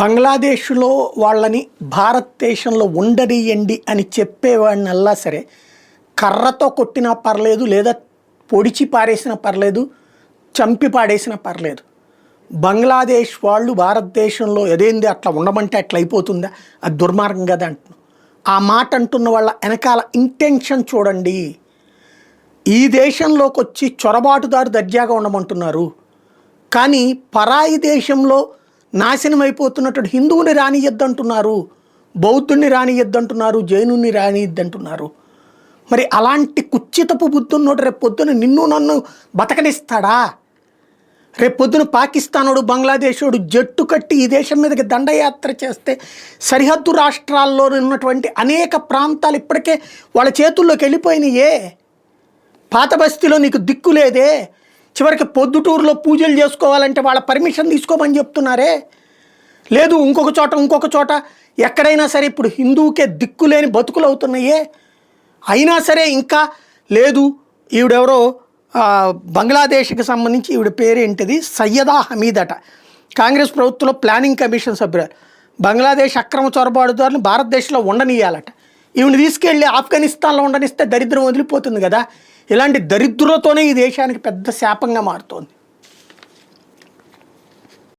బంగ్లాదేశ్లో వాళ్ళని భారతదేశంలో ఉండనియండి అని చెప్పేవాడినల్లా సరే కర్రతో కొట్టినా పర్లేదు, లేదా పొడిచి పారేసినా పర్లేదు, చంపి పాడేసినా పర్లేదు. బంగ్లాదేశ్ వాళ్ళు భారతదేశంలో ఏదేంది అట్లా ఉండమంటే అట్లా అయిపోతుందా, అది దుర్మార్గం కదా అంటున్నాం. ఆ మాట అంటున్న వాళ్ళ వెనకాల ఇంటెన్షన్ చూడండి. ఈ దేశంలోకి వచ్చి చొరబాటుదారు దర్జాగా ఉండమంటున్నారు, కానీ పరాయి దేశంలో నాశనం అయిపోతున్నటువంటి హిందువుని రానియద్దంటున్నారు, బౌద్ధుని రానియద్దంటున్నారు, జైనుని రానియద్దంటున్నారు. మరి అలాంటి కుచ్చితపు బుద్ధున్నోడు రేపు పొద్దున నిన్ను నన్ను బతకనిస్తాడా? రేపు పొద్దున పాకిస్తానోడు బంగ్లాదేశోడు జట్టు కట్టి ఈ దేశం మీదకి దండయాత్ర చేస్తే సరిహద్దు రాష్ట్రాల్లో ఉన్నటువంటి అనేక ప్రాంతాలు ఇప్పటికే వాళ్ళ చేతుల్లోకి వెళ్ళిపోయినాయే. పాత బస్తీలో నీకు దిక్కు లేదే, చివరికి పొద్దుటూరులో పూజలు చేసుకోవాలంటే వాళ్ళ పర్మిషన్ తీసుకోమని చెప్తున్నారే. లేదు ఇంకొక చోట ఎక్కడైనా సరే ఇప్పుడు హిందువుకే దిక్కులేని బతుకులు అవుతున్నాయే. అయినా సరే ఇంకా లేదు. ఈవిడెవరో బంగ్లాదేశ్కి సంబంధించి ఈవిడ పేరేంటిది, సయ్యదా హమీద్ అట, కాంగ్రెస్ ప్రభుత్వంలో ప్లానింగ్ కమిషన్ సభ్యురాలు. బంగ్లాదేశ్ అక్రమ చొరబాటుదారులను భారతదేశంలో ఉండనియాలట. ఈవిని తీసుకెళ్ళి ఆఫ్ఘనిస్తాన్లో ఉండనిస్తే దరిద్రం వదిలిపోతుంది కదా. ఇలాంటి దరిద్రతోనే ఈ దేశానికి పెద్ద శాపంగా మారుతోంది.